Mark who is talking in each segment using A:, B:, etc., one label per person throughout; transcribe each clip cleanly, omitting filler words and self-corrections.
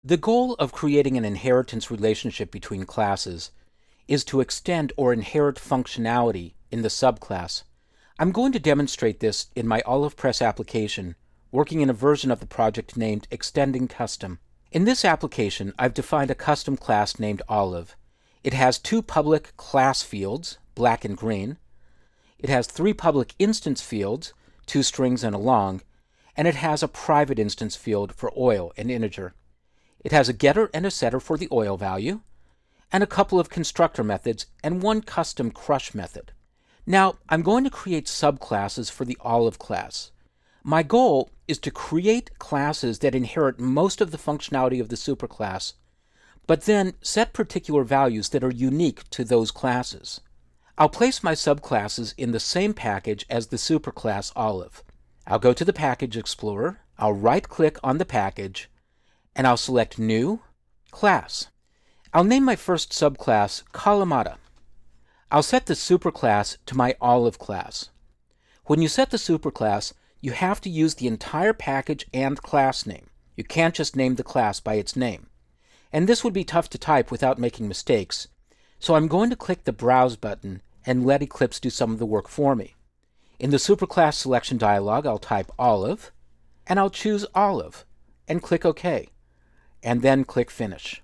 A: The goal of creating an inheritance relationship between classes is to extend or inherit functionality in the subclass. I'm going to demonstrate this in my OlivePress application, working in a version of the project named Extending Custom. In this application, I've defined a custom class named Olive. It has two public class fields, black and green. It has three public instance fields, two strings and a long, and it has a private instance field for oil, an integer. It has a getter and a setter for the oil value, and a couple of constructor methods and one custom crush method. Now, I'm going to create subclasses for the Olive class. My goal is to create classes that inherit most of the functionality of the superclass, but then set particular values that are unique to those classes. I'll place my subclasses in the same package as the superclass Olive. I'll go to the Package Explorer, I'll right-click on the package, and I'll select New, Class. I'll name my first subclass Kalamata. I'll set the superclass to my Olive class. When you set the superclass, you have to use the entire package and class name. You can't just name the class by its name. And this would be tough to type without making mistakes, so I'm going to click the Browse button and let Eclipse do some of the work for me. In the superclass selection dialog, I'll type Olive, and I'll choose Olive, and click OK, and then click Finish.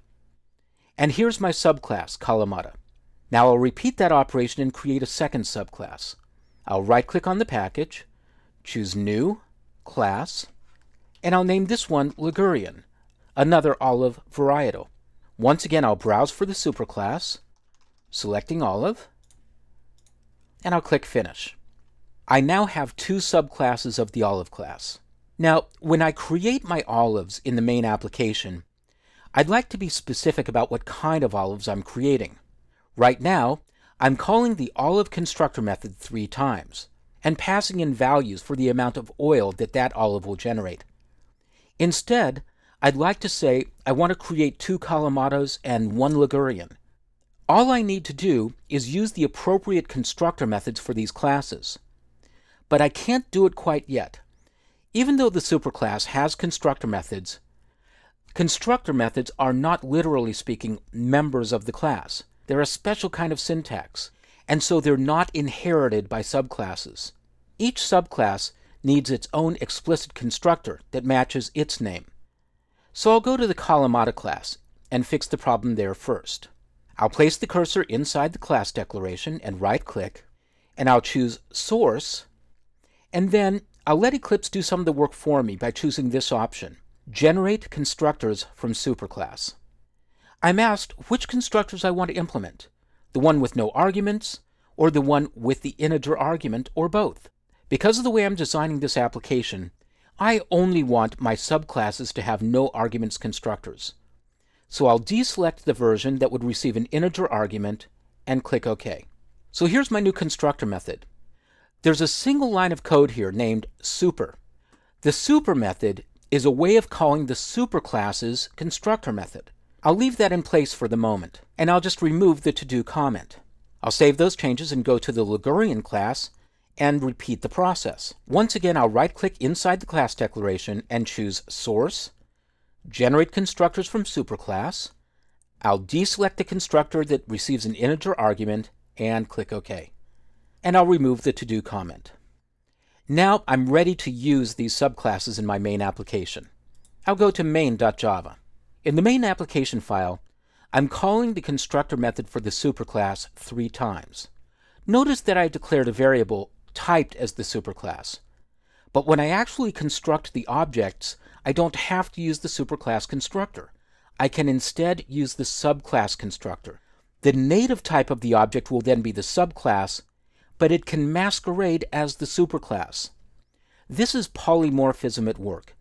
A: And here's my subclass, Kalamata. Now I'll repeat that operation and create a second subclass. I'll right-click on the package, choose New, Class, and I'll name this one Ligurian, another Olive varietal. Once again, I'll browse for the superclass, selecting Olive, and I'll click Finish. I now have two subclasses of the Olive class. Now, when I create my olives in the main application, I'd like to be specific about what kind of olives I'm creating. Right now, I'm calling the Olive constructor method 3 times, and passing in values for the amount of oil that olive will generate. Instead, I'd like to say I want to create 2 Kalamatas and 1 Ligurian. All I need to do is use the appropriate constructor methods for these classes. But I can't do it quite yet. Even though the superclass has constructor methods are not literally speaking members of the class. They're a special kind of syntax, and so they're not inherited by subclasses. Each subclass needs its own explicit constructor that matches its name. So I'll go to the Kalamata class and fix the problem there first. I'll place the cursor inside the class declaration and right-click, and I'll choose Source, and then I'll let Eclipse do some of the work for me by choosing this option, Generate Constructors from Superclass. I'm asked which constructors I want to implement, the one with no arguments, or the one with the integer argument, or both. Because of the way I'm designing this application, I only want my subclasses to have no arguments constructors. So I'll deselect the version that would receive an integer argument and click OK. So here's my new constructor method. There's a single line of code here named super. The super method is a way of calling the superclass's constructor method. I'll leave that in place for the moment, and I'll just remove the to-do comment. I'll save those changes and go to the Ligurian class and repeat the process. Once again, I'll right-click inside the class declaration and choose Source, Generate Constructors from Superclass. I'll deselect the constructor that receives an integer argument and click OK. And I'll remove the to-do comment. Now I'm ready to use these subclasses in my main application. I'll go to main.java. In the main application file, I'm calling the constructor method for the superclass 3 times. Notice that I declared a variable typed as the superclass. But when I actually construct the objects, I don't have to use the superclass constructor. I can instead use the subclass constructor. The native type of the object will then be the subclass, but it can masquerade as the superclass. This is polymorphism at work.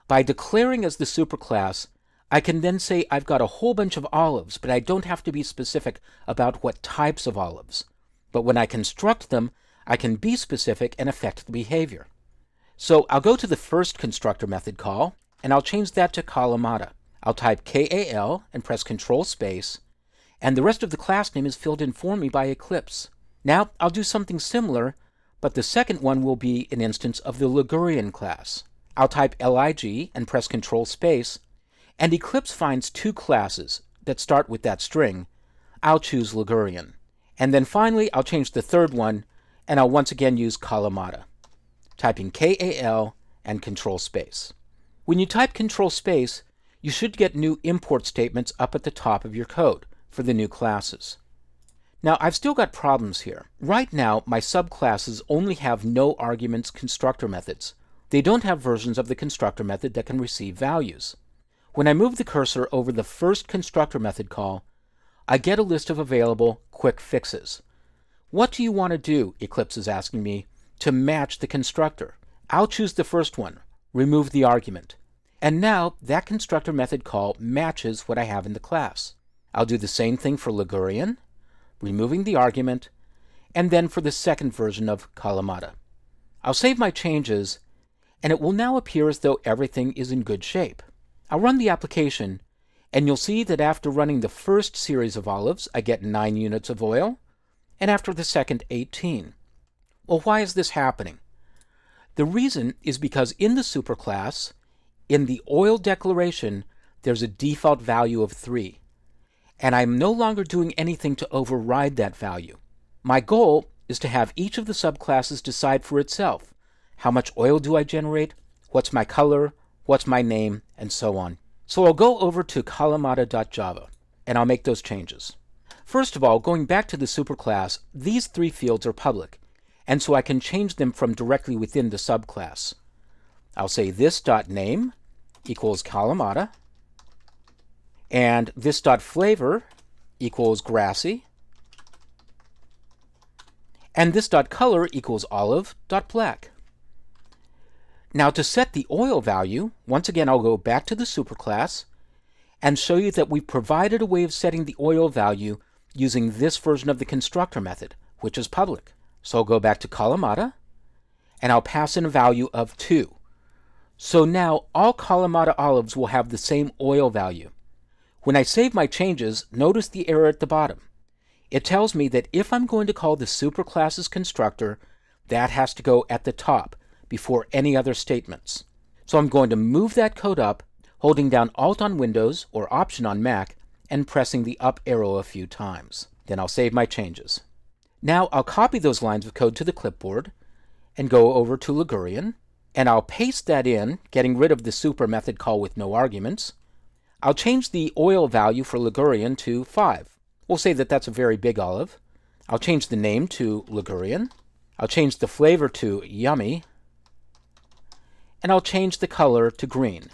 A: By declaring as the superclass, I can then say I've got a whole bunch of olives, but I don't have to be specific about what types of olives. But when I construct them, I can be specific and affect the behavior. So I'll go to the first constructor method call, and I'll change that to Kalamata. I'll type KAL and press Control Space, and the rest of the class name is filled in for me by Eclipse. Now I'll do something similar, but the second one will be an instance of the Ligurian class. I'll type LIG and press Control Space, and Eclipse finds two classes that start with that string, I'll choose Ligurian. And then finally, I'll change the third one, and I'll once again use Kalamata, typing Kal and control space. When you type control space, you should get new import statements up at the top of your code for the new classes. Now, I've still got problems here. Right now, my subclasses only have no arguments constructor methods. They don't have versions of the constructor method that can receive values. When I move the cursor over the first constructor method call, I get a list of available quick fixes. What do you want to do, Eclipse is asking me, to match the constructor? I'll choose the first one, remove the argument. And now that constructor method call matches what I have in the class. I'll do the same thing for Ligurian, removing the argument, and then for the second version of Kalamata. I'll save my changes, and it will now appear as though everything is in good shape. I'll run the application, and you'll see that after running the first series of olives, I get 9 units of oil, and after the second, 18. Well, why is this happening? The reason is because in the superclass, in the oil declaration, there's a default value of 3, and I'm no longer doing anything to override that value. My goal is to have each of the subclasses decide for itself. How much oil do I generate? What's my color? What's my name? And so on. So I'll go over to kalamata.java, and I'll make those changes. First of all, going back to the superclass, these 3 fields are public, and so I can change them from directly within the subclass. I'll say this.name equals Kalamata, and this.flavor equals grassy, and this.color equals olive.black. Now to set the oil value, once again I'll go back to the superclass and show you that we've provided a way of setting the oil value using this version of the constructor method, which is public. So I'll go back to Kalamata, and I'll pass in a value of 2. So now all Kalamata olives will have the same oil value. When I save my changes, notice the error at the bottom. It tells me that if I'm going to call the superclass's constructor, that has to go at the top before any other statements. So I'm going to move that code up, holding down Alt on Windows or Option on Mac, and pressing the up arrow a few times. Then I'll save my changes. Now I'll copy those lines of code to the clipboard and go over to Ligurian, and I'll paste that in, getting rid of the super method call with no arguments. I'll change the oil value for Ligurian to 5. We'll say that that's a very big olive. I'll change the name to Ligurian. I'll change the flavor to yummy. And I'll change the color to green.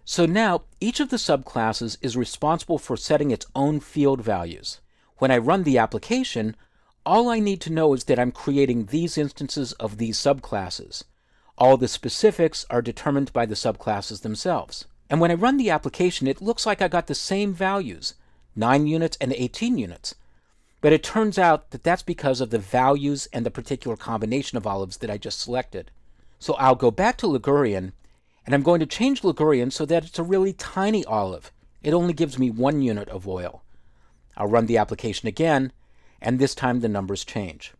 A: So now, each of the subclasses is responsible for setting its own field values. When I run the application, all I need to know is that I'm creating these instances of these subclasses. All the specifics are determined by the subclasses themselves. And when I run the application, it looks like I got the same values, 9 units and 18 units. But it turns out that that's because of the values and the particular combination of olives that I just selected. So I'll go back to Ligurian, and I'm going to change Ligurian so that it's a really tiny olive. It only gives me 1 unit of oil. I'll run the application again, and this time the numbers change.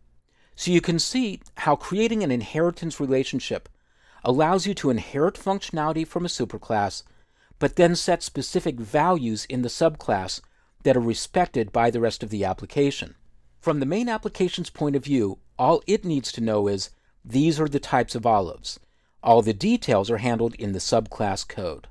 A: So you can see how creating an inheritance relationship allows you to inherit functionality from a superclass, but then set specific values in the subclass that are respected by the rest of the application. From the main application's point of view, all it needs to know is these are the types of olives. All the details are handled in the subclass code.